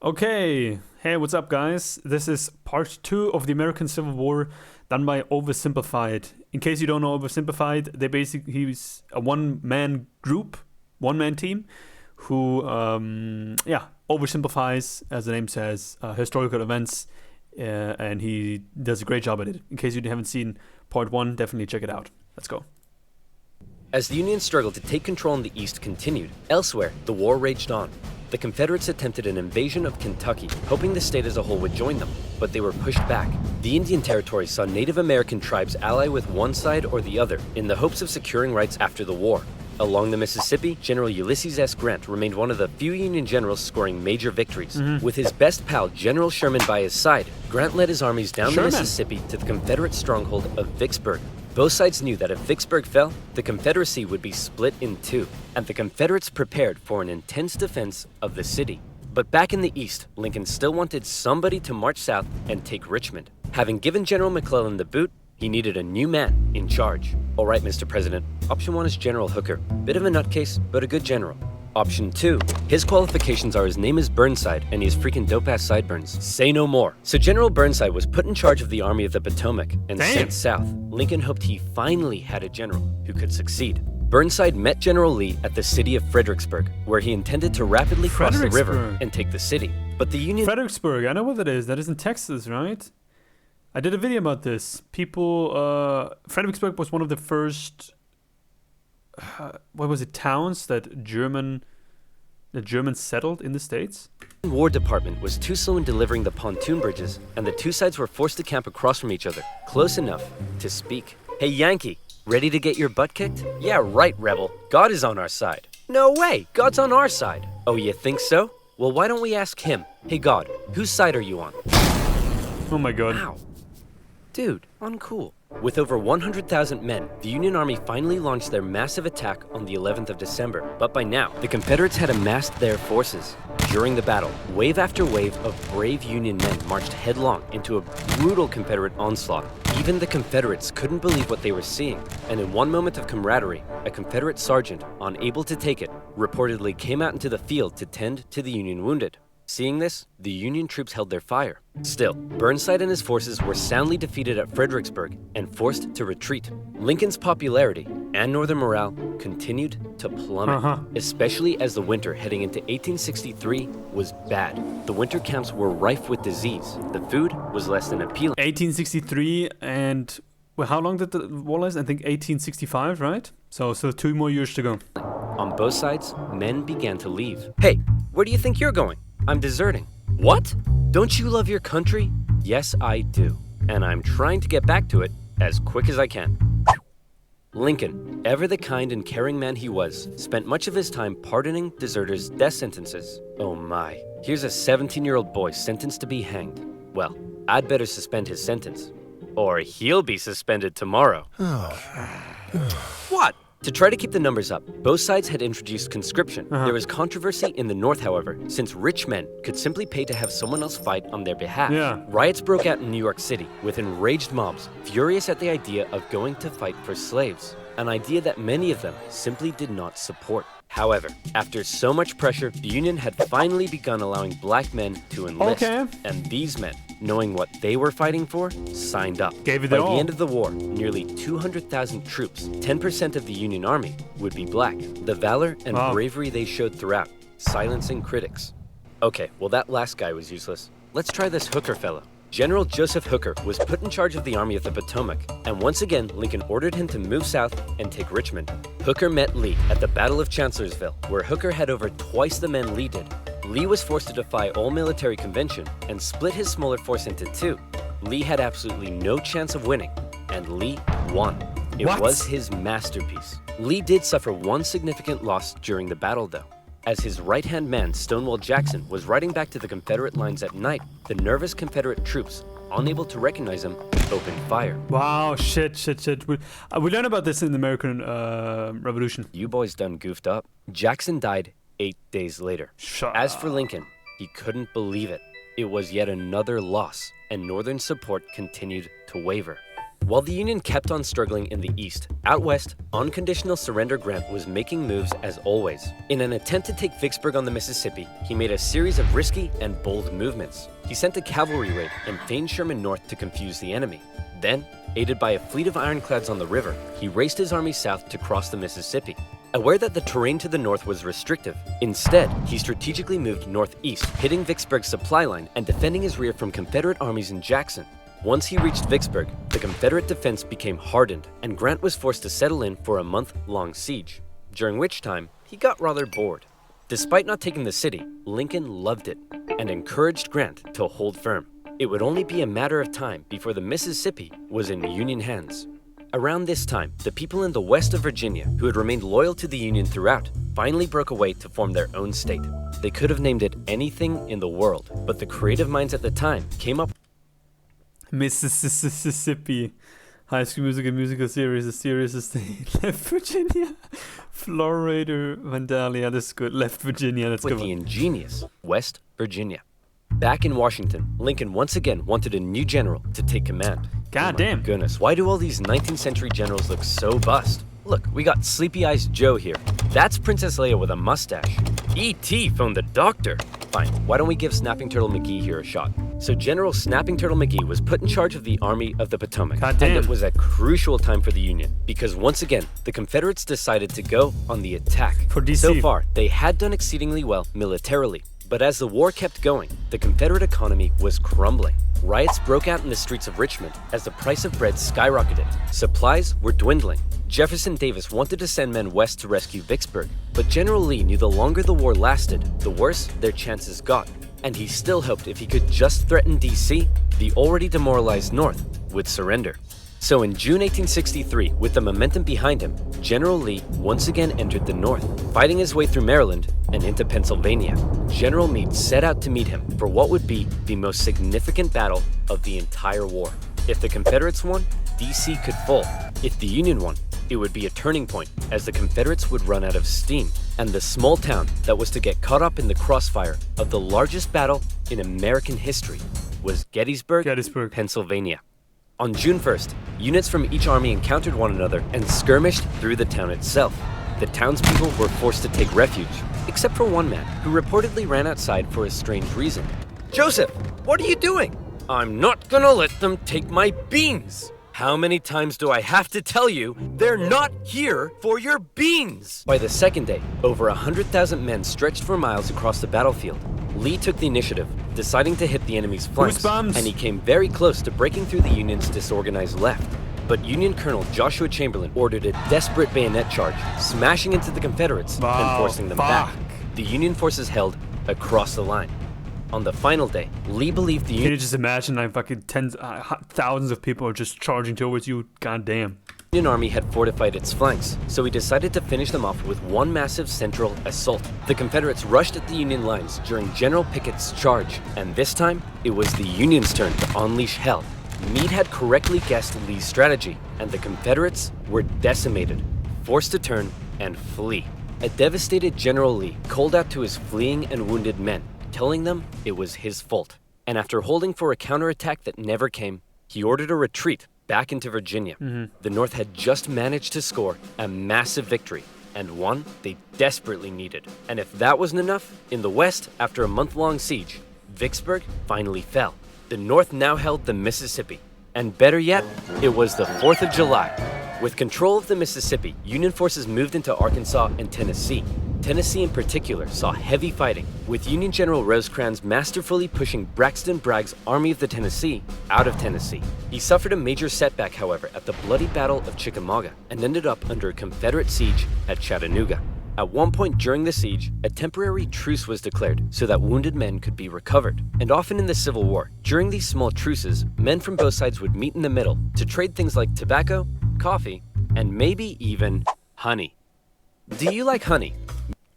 Okay, hey, what's up, guys? This is part 2 of the American Civil War done by OverSimplified. In case you don't know OverSimplified, he's a one-man group, one-man team, who, oversimplifies, as the name says, historical events, and he does a great job at it. In case you haven't seen part 1, definitely check it out. Let's go. As the Union struggle to take control in the East continued, elsewhere, the war raged on. The Confederates attempted an invasion of Kentucky, hoping the state as a whole would join them, but they were pushed back. The Indian Territory saw Native American tribes ally with one side or the other in the hopes of securing rights after the war. Along the Mississippi, General Ulysses S. Grant remained one of the few Union generals scoring major victories. With his best pal, General Sherman, by his side, Grant led his armies down the Mississippi to the Confederate stronghold of Vicksburg. Both sides knew that if Vicksburg fell, the Confederacy would be split in two, and the Confederates prepared for an intense defense of the city. But back in the East, Lincoln still wanted somebody to march south and take Richmond. Having given General McClellan the boot, he needed a new man in charge. All right, Mr. President, option 1 is General Hooker. Bit of a nutcase, but a good general. Option 2, his qualifications are his name is Burnside and he has freaking dope-ass sideburns. Say no more. So General Burnside was put in charge of the Army of the Potomac and sent south. Lincoln hoped he finally had a general who could succeed. Burnside met General Lee at the city of Fredericksburg, where he intended to rapidly cross the river and take the city. But the Union... Fredericksburg, I know what that is. That is in Texas, right? I did a video about this. Fredericksburg was one of the first... towns that Germans settled in the States? The War Department was too slow in delivering the pontoon bridges, and the two sides were forced to camp across from each other, close enough to speak. Hey, Yankee, ready to get your butt kicked? Yeah, right, Rebel. God is on our side. No way, God's on our side. Oh, you think so? Well, why don't we ask him? Hey, God, whose side are you on? Oh my God. Ow. Dude, uncool. With over 100,000 men, the Union Army finally launched their massive attack on the 11th of December. But by now, the Confederates had amassed their forces. During the battle, wave after wave of brave Union men marched headlong into a brutal Confederate onslaught. Even the Confederates couldn't believe what they were seeing, and in one moment of camaraderie, a Confederate sergeant, unable to take it, reportedly came out into the field to tend to the Union wounded. Seeing this, the Union troops held their fire. Still, Burnside and his forces were soundly defeated at Fredericksburg and forced to retreat. Lincoln's popularity and Northern morale continued to plummet, especially as the winter heading into 1863 was bad. The winter camps were rife with disease. The food was less than appealing. 1863 and... Well, how long did the war last? I think 1865, right? So 2 more years to go. On both sides, men began to leave. Hey, where do you think you're going? I'm deserting. What? Don't you love your country? Yes, I do. And I'm trying to get back to it as quick as I can. Lincoln, ever the kind and caring man he was, spent much of his time pardoning deserters' death sentences. Oh my. Here's a 17-year-old boy sentenced to be hanged. Well, I'd better suspend his sentence. Or he'll be suspended tomorrow. What? To try to keep the numbers up, both sides had introduced conscription. There was controversy in the North, however, since rich men could simply pay to have someone else fight on their behalf. Riots broke out in New York City, with enraged mobs furious at the idea of going to fight for slaves, an idea that many of them simply did not support. However, after so much pressure, the Union had finally begun allowing black men to enlist. And these men, knowing what they were fighting for, signed up. By the end of the war, nearly 200,000 troops, 10% of the Union Army, would be black. The valor and bravery they showed throughout, silencing critics. Okay, well that last guy was useless. Let's try this Hooker fellow. General Joseph Hooker was put in charge of the Army of the Potomac, and once again, Lincoln ordered him to move south and take Richmond. Hooker met Lee at the Battle of Chancellorsville, where Hooker had over twice the men Lee did. Lee was forced to defy all military convention and split his smaller force into two. Lee had absolutely no chance of winning, and Lee won. It was his masterpiece. Lee did suffer one significant loss during the battle, though. As his right-hand man, Stonewall Jackson, was riding back to the Confederate lines at night, the nervous Confederate troops, unable to recognize him, opened fire. Wow, shit. We learned about this in the American Revolution. You boys done goofed up. Jackson died 8 days later. As for Lincoln, he couldn't believe it. It was yet another loss, and Northern support continued to waver. While the Union kept on struggling in the east, out west, unconditional surrender Grant was making moves as always. In an attempt to take Vicksburg on the Mississippi, he made a series of risky and bold movements. He sent a cavalry raid and feigned Sherman north to confuse the enemy. Then, aided by a fleet of ironclads on the river, he raced his army south to cross the Mississippi. Aware that the terrain to the north was restrictive, instead, he strategically moved northeast, hitting Vicksburg's supply line and defending his rear from Confederate armies in Jackson. Once he reached Vicksburg, the Confederate defense became hardened, and Grant was forced to settle in for a month-long siege, during which time he got rather bored. Despite not taking the city, Lincoln loved it and encouraged Grant to hold firm. It would only be a matter of time before the Mississippi was in Union hands. Around this time, the people in the west of Virginia, who had remained loyal to the Union throughout, finally broke away to form their own state. They could have named it anything in the world, but the creative minds at the time came up Mississippi. High School Musical series, a serious estate. Left Virginia. Florida Vandalia. This is good. Left Virginia. That's good. With the ingenious West Virginia. Back in Washington, Lincoln once again wanted a new general to take command. God damn. Goodness, why do all these 19th century generals look so bust? Look, we got Sleepy Eyes Joe here. That's Princess Leia with a mustache. E.T. phoned the doctor. Fine, why don't we give Snapping Turtle McGee here a shot? So General Snapping Turtle McGee was put in charge of the Army of the Potomac. God damn. And it was a crucial time for the Union, because once again, the Confederates decided to go on the attack. For DC. So far, they had done exceedingly well militarily. But as the war kept going, the Confederate economy was crumbling. Riots broke out in the streets of Richmond as the price of bread skyrocketed. Supplies were dwindling. Jefferson Davis wanted to send men west to rescue Vicksburg, but General Lee knew the longer the war lasted, the worse their chances got. And he still hoped if he could just threaten DC, the already demoralized North would surrender. So in June 1863, with the momentum behind him, General Lee once again entered the North, fighting his way through Maryland and into Pennsylvania. General Meade set out to meet him for what would be the most significant battle of the entire war. If the Confederates won, DC could fall. If the Union won, it would be a turning point, as the Confederates would run out of steam, and the small town that was to get caught up in the crossfire of the largest battle in American history was Gettysburg, Pennsylvania. On June 1st, units from each army encountered one another and skirmished through the town itself. The townspeople were forced to take refuge, except for one man who reportedly ran outside for a strange reason. "Joseph, what are you doing?" "I'm not gonna let them take my beans." "How many times do I have to tell you, they're not here for your beans?" By the second day, over 100,000 men stretched for miles across the battlefield. Lee took the initiative, deciding to hit the enemy's flanks, and he came very close to breaking through the Union's disorganized left. But Union Colonel Joshua Chamberlain ordered a desperate bayonet charge, smashing into the Confederates and forcing them back. The Union forces held across the line. On the final day, Lee believed the Union... Can you just imagine like fucking thousands of people are just charging towards you? God damn. Union Army had fortified its flanks, so he decided to finish them off with one massive central assault. The Confederates rushed at the Union lines during General Pickett's charge, and this time, it was the Union's turn to unleash hell. Meade had correctly guessed Lee's strategy, and the Confederates were decimated, forced to turn and flee. A devastated General Lee called out to his fleeing and wounded men, telling them it was his fault. And after holding for a counterattack that never came, he ordered a retreat back into Virginia. The North had just managed to score a massive victory, and one they desperately needed. And if that wasn't enough, in the West, after a month-long siege, Vicksburg finally fell. The North now held the Mississippi. And better yet, it was the 4th of July. With control of the Mississippi, Union forces moved into Arkansas and Tennessee. Tennessee in particular saw heavy fighting, with Union General Rosecrans masterfully pushing Braxton Bragg's Army of the Tennessee out of Tennessee. He suffered a major setback, however, at the bloody Battle of Chickamauga, and ended up under a Confederate siege at Chattanooga. At one point during the siege, a temporary truce was declared so that wounded men could be recovered. And often in the Civil War, during these small truces, men from both sides would meet in the middle to trade things like tobacco, coffee, and maybe even honey. Do you like honey?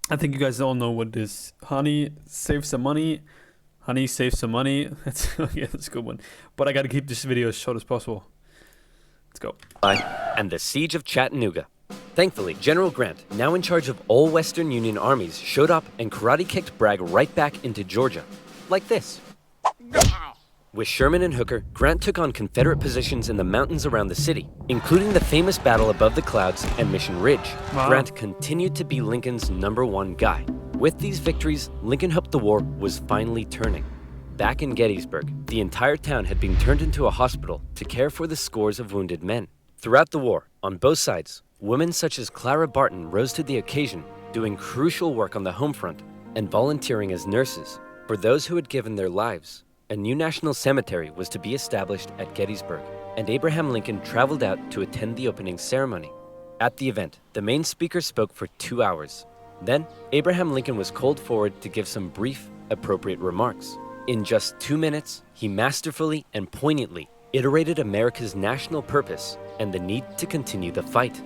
I think you guys all know what it is. Honey saves some money. Honey saves some money. That's a good one. But I gotta keep this video as short as possible. Let's go. And the Siege of Chattanooga. Thankfully, General Grant, now in charge of all Western Union armies, showed up and karate kicked Bragg right back into Georgia. Like this. With Sherman and Hooker, Grant took on Confederate positions in the mountains around the city, including the famous battle above the clouds and Mission Ridge. Wow. Grant continued to be Lincoln's #1 guy. With these victories, Lincoln hoped the war was finally turning. Back in Gettysburg, the entire town had been turned into a hospital to care for the scores of wounded men. Throughout the war, on both sides, women such as Clara Barton rose to the occasion, doing crucial work on the home front and volunteering as nurses for those who had given their lives. A new national cemetery was to be established at Gettysburg, and Abraham Lincoln traveled out to attend the opening ceremony. At the event, the main speaker spoke for 2 hours. Then, Abraham Lincoln was called forward to give some brief, appropriate remarks. In just 2 minutes, he masterfully and poignantly iterated America's national purpose and the need to continue the fight.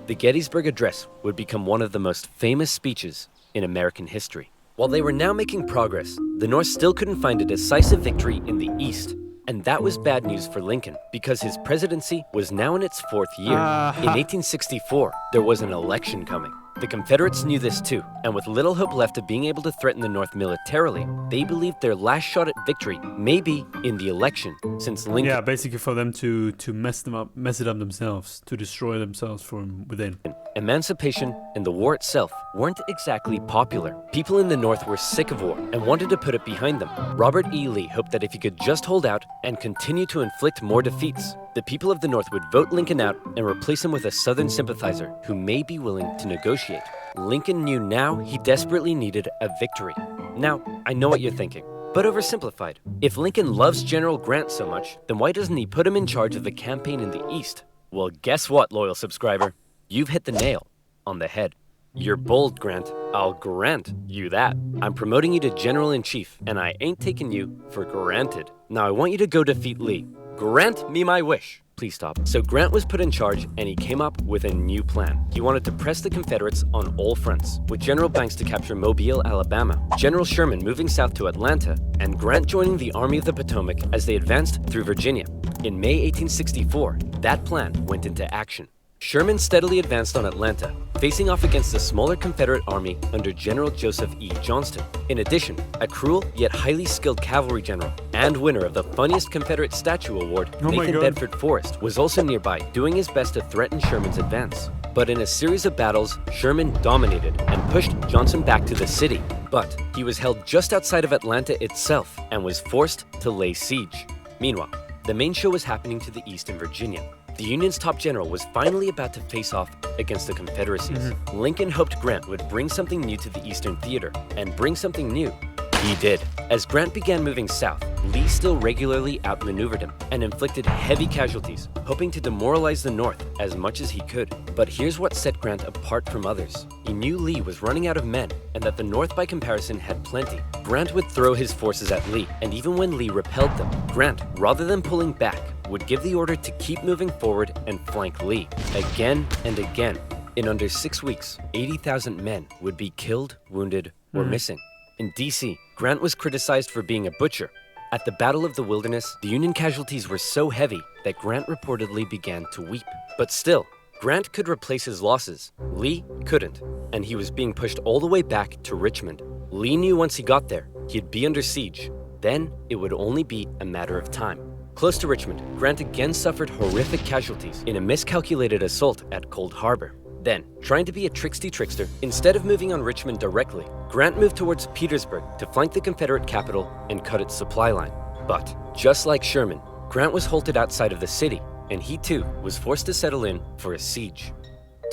The Gettysburg Address would become one of the most famous speeches in American history. While they were now making progress, the North still couldn't find a decisive victory in the East. And that was bad news for Lincoln, because his presidency was now in its 4th year. In 1864, there was an election coming. The Confederates knew this too, and with little hope left of being able to threaten the North militarily, they believed their last shot at victory may be in the election, since Lincoln... Yeah, basically for them to mess it up themselves, to destroy themselves from within. Emancipation and the war itself weren't exactly popular. People in the North were sick of war and wanted to put it behind them. Robert E. Lee hoped that if he could just hold out and continue to inflict more defeats, the people of the North would vote Lincoln out and replace him with a Southern sympathizer who may be willing to negotiate. Lincoln knew now he desperately needed a victory. Now, I know what you're thinking, but oversimplified. If Lincoln loves General Grant so much, then why doesn't he put him in charge of the campaign in the East? Well, guess what, loyal subscriber? You've hit the nail on the head. You're bold, Grant. I'll grant you that. I'm promoting you to General-in-Chief, and I ain't taking you for granted. Now I want you to go defeat Lee. Grant me my wish. Please stop. So Grant was put in charge, and he came up with a new plan. He wanted to press the Confederates on all fronts, with General Banks to capture Mobile, Alabama, General Sherman moving south to Atlanta, and Grant joining the Army of the Potomac as they advanced through Virginia. In May 1864, that plan went into action. Sherman steadily advanced on Atlanta, facing off against a smaller Confederate army under General Joseph E. Johnston. In addition, a cruel yet highly skilled cavalry general and winner of the funniest Confederate statue award, Nathan Bedford Forrest, was also nearby, doing his best to threaten Sherman's advance. But in a series of battles, Sherman dominated and pushed Johnson back to the city. But he was held just outside of Atlanta itself and was forced to lay siege. Meanwhile, the main show was happening to the east in Virginia. The Union's top general was finally about to face off against the Confederacies. Lincoln hoped Grant would bring something new to the Eastern Theater, and bring something new he did. As Grant began moving south, Lee still regularly outmaneuvered him and inflicted heavy casualties, hoping to demoralize the North as much as he could. But here's what set Grant apart from others. He knew Lee was running out of men, and that the North by comparison had plenty. Grant would throw his forces at Lee, and even when Lee repelled them, Grant, rather than pulling back, would give the order to keep moving forward and flank Lee, again and again. In under 6 weeks, 80,000 men would be killed, wounded, or missing. In D.C., Grant was criticized for being a butcher. At the Battle of the Wilderness, the Union casualties were so heavy that Grant reportedly began to weep. But still, Grant could replace his losses. Lee couldn't, and he was being pushed all the way back to Richmond. Lee knew once he got there, he'd be under siege. Then, it would only be a matter of time. Close to Richmond, Grant again suffered horrific casualties in a miscalculated assault at Cold Harbor. Then, trying to be a trickster, instead of moving on Richmond directly, Grant moved towards Petersburg to flank the Confederate capital and cut its supply line. But, just like Sherman, Grant was halted outside of the city, and he too was forced to settle in for a siege.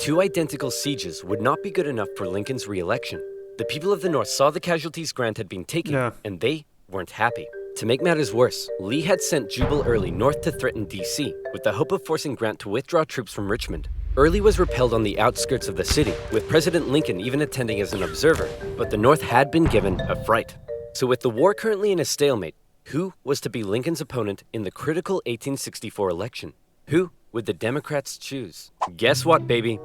2 identical sieges would not be good enough for Lincoln's re-election. The people of the North saw the casualties Grant had been taking, and they weren't happy. To make matters worse, Lee had sent Jubal Early north to threaten D.C., with the hope of forcing Grant to withdraw troops from Richmond. Early was repelled on the outskirts of the city, with President Lincoln even attending as an observer, but the North had been given a fright. So with the war currently in a stalemate, who was to be Lincoln's opponent in the critical 1864 election? Who would the Democrats choose? Guess what, baby?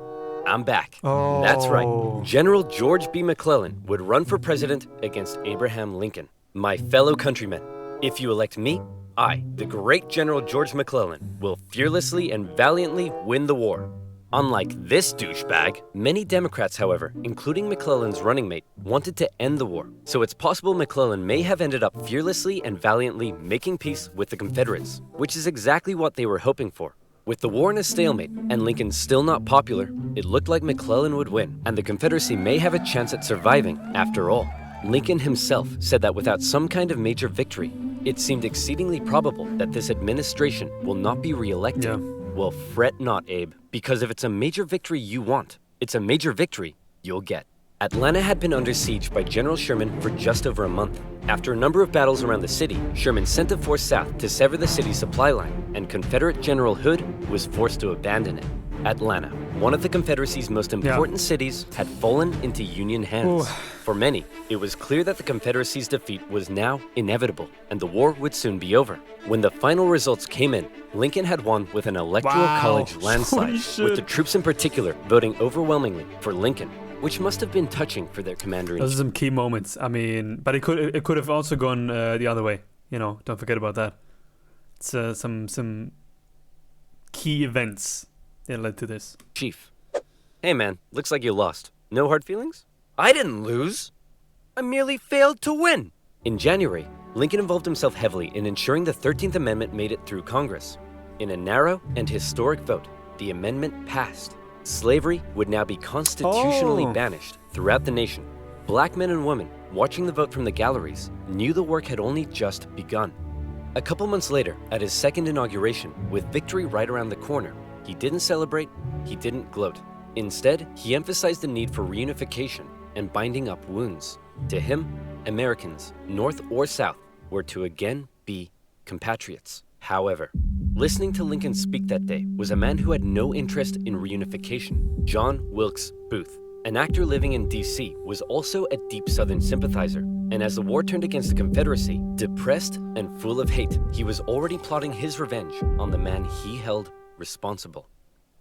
I'm back. That's right. General George B. McClellan would run for president against Abraham Lincoln. My fellow countrymen, if you elect me, I, the great General George McClellan, will fearlessly and valiantly win the war. Unlike this douchebag, many Democrats, however, including McClellan's running mate, wanted to end the war. So it's possible McClellan may have ended up fearlessly and valiantly making peace with the Confederates, which is exactly what they were hoping for. With the war in a stalemate and Lincoln still not popular, it looked like McClellan would win, and the Confederacy may have a chance at surviving after all. Lincoln himself said that without some kind of major victory, it seemed exceedingly probable that this administration will not be re-elected. Yeah. Well, fret not, Abe, because if it's a major victory you want, it's a major victory you'll get. Atlanta had been under siege by General Sherman for just over a month. After a number of battles around the city, Sherman sent a force south to sever the city's supply line, and Confederate General Hood was forced to abandon it. Atlanta, one of the Confederacy's most important cities, had fallen into Union hands. For many, it was clear that the Confederacy's defeat was now inevitable, and the war would soon be over. When the final results came in, Lincoln had won with an electoral college landslide, with the troops in particular voting overwhelmingly for Lincoln, which must have been touching for their commander-in-chief. Those are some key moments. I mean, but it could have also gone the other way. You know, don't forget about that. It's some key events that led to this. Chief, hey man, looks like you lost. No hard feelings? I didn't lose. I merely failed to win. In January, Lincoln involved himself heavily in ensuring the 13th Amendment made it through Congress. In a narrow and historic vote, the amendment passed. Slavery would now be constitutionally banished throughout the nation. Black men and women, watching the vote from the galleries, knew the work had only just begun. A couple months later, at his second inauguration, with victory right around the corner, he didn't celebrate, he didn't gloat. Instead, he emphasized the need for reunification and binding up wounds. To him, Americans, North or South, were to again be compatriots. However, listening to Lincoln speak that day was a man who had no interest in reunification. John Wilkes Booth, an actor living in D.C., was also a deep Southern sympathizer. And as the war turned against the Confederacy, depressed and full of hate, he was already plotting his revenge on the man he held responsible.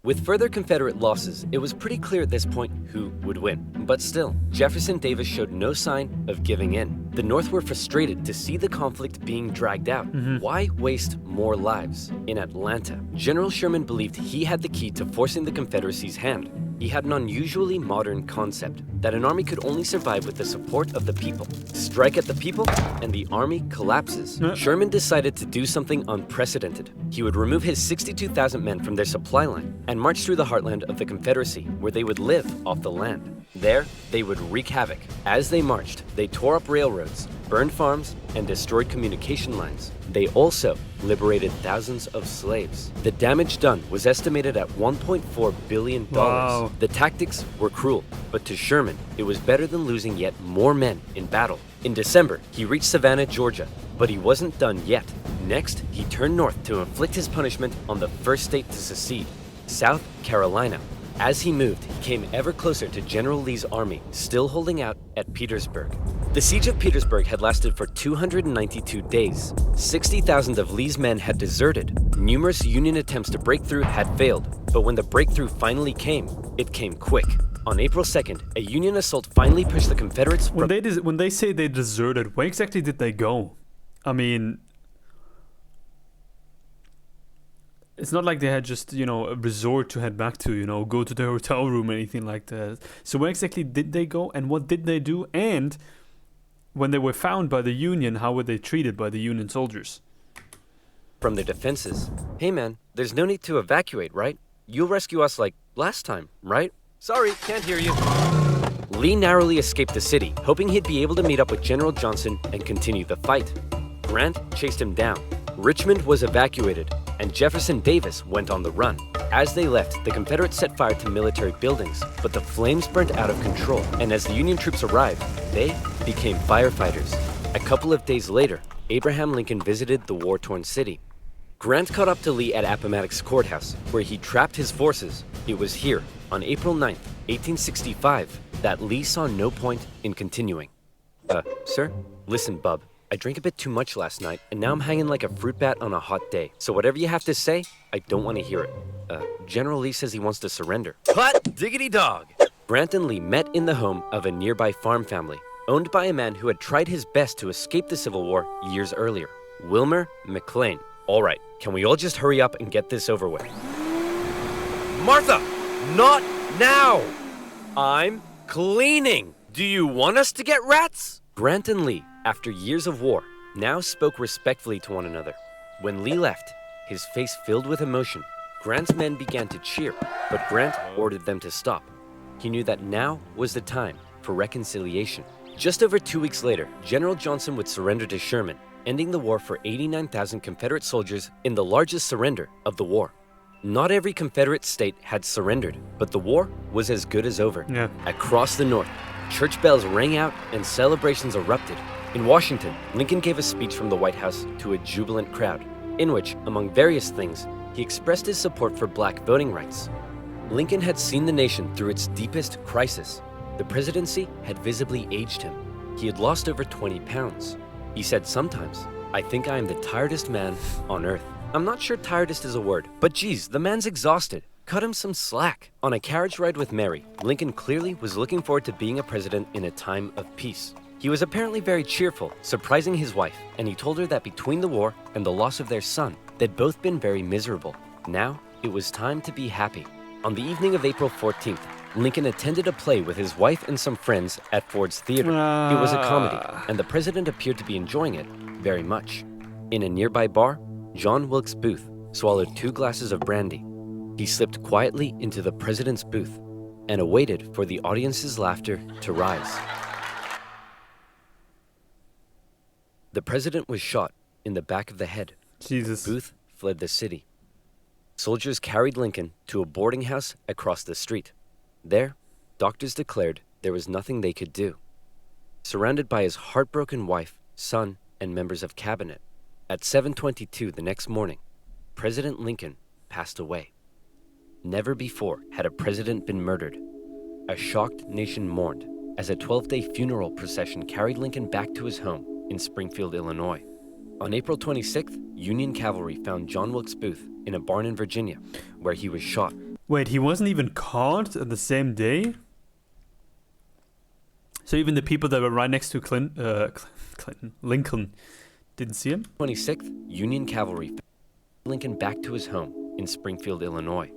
With further Confederate losses, it was pretty clear at this point who would win. But still, Jefferson Davis showed no sign of giving in. The North were frustrated to see the conflict being dragged out. Why waste more lives? In Atlanta, General Sherman believed he had the key to forcing the Confederacy's hand. He had an unusually modern concept that an army could only survive with the support of the people. Strike at the people, and the army collapses. Sherman decided to do something unprecedented. He would remove his 62,000 men from their supply line and march through the heartland of the Confederacy, where they would live off the land. There, they would wreak havoc. As they marched, they tore up railroads, burned farms, and destroyed communication lines. They also liberated thousands of slaves. The damage done was estimated at $1.4 billion. Wow. The tactics were cruel, but to Sherman, it was better than losing yet more men in battle. In December, he reached Savannah, Georgia, but he wasn't done yet. Next, he turned north to inflict his punishment on the first state to secede, South Carolina. As he moved, he came ever closer to General Lee's army, still holding out at Petersburg. The siege of Petersburg had lasted for 292 days. 60,000 of Lee's men had deserted. Numerous Union attempts to break through had failed, but when the breakthrough finally came, it came quick. On April 2nd, a Union assault finally pushed the Confederates from... When they say they deserted, where exactly did they go? I mean... It's not like they had just, a resort to head back to, go to the hotel room or anything like that. So where exactly did they go and what did they do? And when they were found by the Union, how were they treated by the Union soldiers? From their defenses. Hey man, there's no need to evacuate, right? You'll rescue us like last time, right? Sorry, can't hear you. Lee narrowly escaped the city, hoping he'd be able to meet up with General Johnson and continue the fight. Grant chased him down. Richmond was evacuated, and Jefferson Davis went on the run. As they left, the Confederates set fire to military buildings, but the flames burned out of control, and as the Union troops arrived, they became firefighters. A couple of days later, Abraham Lincoln visited the war-torn city. Grant caught up to Lee at Appomattox Courthouse, where he trapped his forces. It was here, on April 9th, 1865, that Lee saw no point in continuing. Sir? Listen, bub. I drank a bit too much last night, and now I'm hanging like a fruit bat on a hot day. So whatever you have to say, I don't want to hear it. General Lee says he wants to surrender. Hot diggity dog! Grant and Lee met in the home of a nearby farm family, owned by a man who had tried his best to escape the Civil War years earlier, Wilmer McLean. All right, can we all just hurry up and get this over with? Martha! Not now! I'm cleaning! Do you want us to get rats? Grant and Lee, after years of war, now spoke respectfully to one another. When Lee left, his face filled with emotion, Grant's men began to cheer, but Grant ordered them to stop. He knew that now was the time for reconciliation. Just over 2 weeks later, General Johnson would surrender to Sherman, ending the war for 89,000 Confederate soldiers in the largest surrender of the war. Not every Confederate state had surrendered, but the war was as good as over. Across the North, church bells rang out and celebrations erupted. In Washington, Lincoln gave a speech from the White House to a jubilant crowd, in which, among various things, he expressed his support for black voting rights. Lincoln had seen the nation through its deepest crisis. The presidency had visibly aged him. He had lost over 20 pounds. He said sometimes, "I think I am the tiredest man on earth." I'm not sure tiredest is a word, but geez, the man's exhausted. Cut him some slack. On a carriage ride with Mary, Lincoln clearly was looking forward to being a president in a time of peace. He was apparently very cheerful, surprising his wife, and he told her that between the war and the loss of their son, they'd both been very miserable. Now, it was time to be happy. On the evening of April 14th, Lincoln attended a play with his wife and some friends at Ford's Theater. It was a comedy, and the president appeared to be enjoying it very much. In a nearby bar, John Wilkes Booth swallowed 2 glasses of brandy. He slipped quietly into the president's booth and awaited for the audience's laughter to rise. The president was shot in the back of the head. Jesus. Booth fled the city. Soldiers carried Lincoln to a boarding house across the street. There, doctors declared there was nothing they could do. Surrounded by his heartbroken wife, son, and members of cabinet, at 7:22 the next morning, President Lincoln passed away. Never before had a president been murdered. A shocked nation mourned as a 12-day funeral procession carried Lincoln back to his home in Springfield, Illinois. On April 26th, Union cavalry found John Wilkes Booth in a barn in Virginia, where he was shot. Wait, he wasn't even caught on the same day? So even the people that were right next to Lincoln didn't see him? 26th, Union cavalry found Lincoln back to his home in Springfield, Illinois.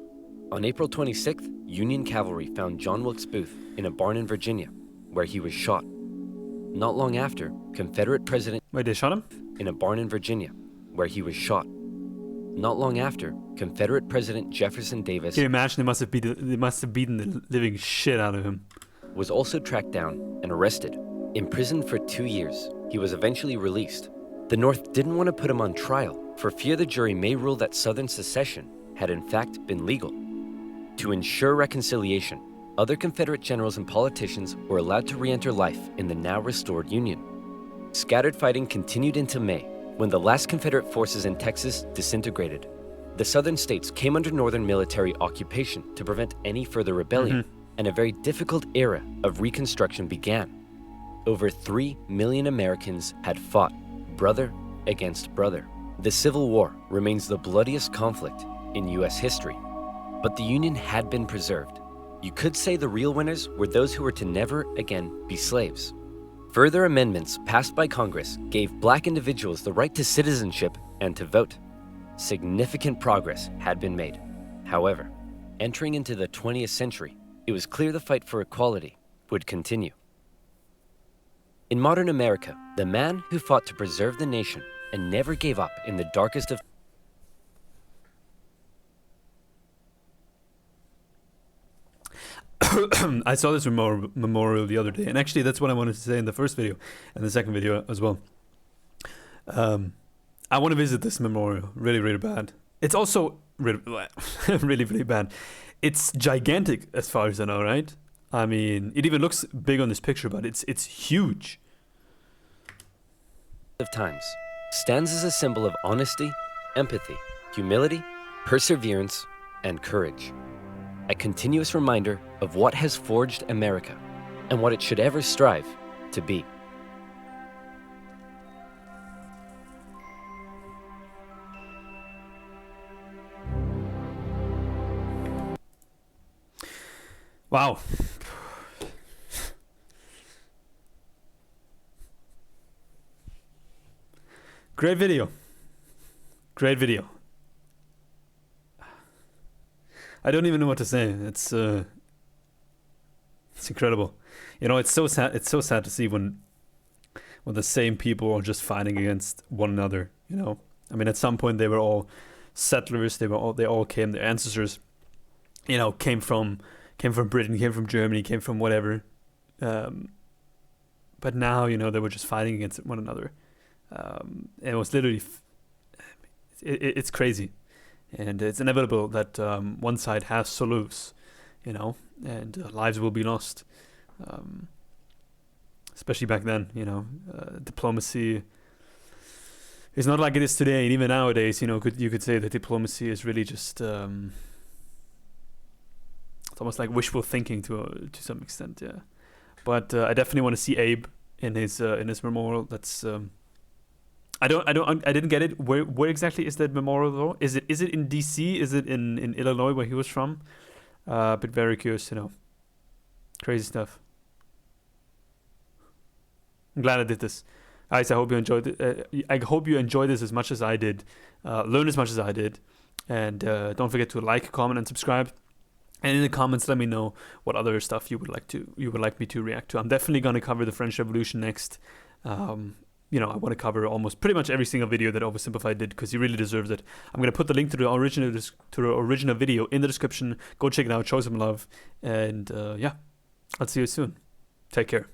On April 26th, Union cavalry found John Wilkes Booth in a barn in Virginia, where he was shot. Not long after, Confederate President... Wait, they shot him? In a barn in Virginia, where he was shot. Not long after, Confederate President Jefferson Davis... Can you imagine they must have beaten the living shit out of him. ...was also tracked down and arrested. Imprisoned for 2 years, he was eventually released. The North didn't want to put him on trial, for fear the jury may rule that Southern secession had in fact been legal. To ensure reconciliation, other Confederate generals and politicians were allowed to re-enter life in the now restored Union. Scattered fighting continued into May, when the last Confederate forces in Texas disintegrated. The Southern states came under Northern military occupation to prevent any further rebellion, and a very difficult era of Reconstruction began. Over 3 million Americans had fought, brother against brother. The Civil War remains the bloodiest conflict in U.S. history, but the Union had been preserved. You could say the real winners were those who were to never again be slaves. Further amendments passed by Congress gave black individuals the right to citizenship and to vote. Significant progress had been made. However, entering into the 20th century, it was clear the fight for equality would continue. In modern America, the man who fought to preserve the nation and never gave up in the darkest of I saw this memorial the other day, and actually that's what I wanted to say in the first video and the second video as well. I want to visit this memorial really, really bad. It's also really, really, really bad. It's gigantic as far as I know, right? I mean, it even looks big on this picture, but it's huge. Of times stands as a symbol of honesty, empathy, humility, perseverance, and courage. A continuous reminder of what has forged America and what it should ever strive to be. Wow. Great video. Great video. I don't even know what to say. It's incredible. You know, it's so sad. It's so sad to see when the same people are just fighting against one another. You know, I mean, at some point they were all settlers. They all came. Their ancestors, you know, came from Britain, came from Germany, came from whatever. But now, you know, they were just fighting against one another. And it was literally, it's crazy, and it's inevitable that one side has to lose, you know, and lives will be lost. Especially back then, you know, diplomacy is not like it is today, and even nowadays, you know, you could say that diplomacy is really just it's almost like wishful thinking to some extent, yeah. But I definitely want to see Abe in his memorial. That's I didn't get it. Where exactly is that memorial though? Is it in DC? Is it in Illinois where he was from? But very curious to know. Crazy stuff. I'm glad I did this. Guys, I hope you enjoyed it. I hope you enjoyed this as much as I did. Learn as much as I did. And don't forget to like, comment, and subscribe. And in the comments, let me know what other stuff you would like me to react to. I'm definitely going to cover the French Revolution next. You know, I want to cover almost pretty much every single video that OverSimplified did because he really deserves it. I'm going to put the link to the original video in the description. Go check it out, show some love, and yeah, I'll see you soon. Take care.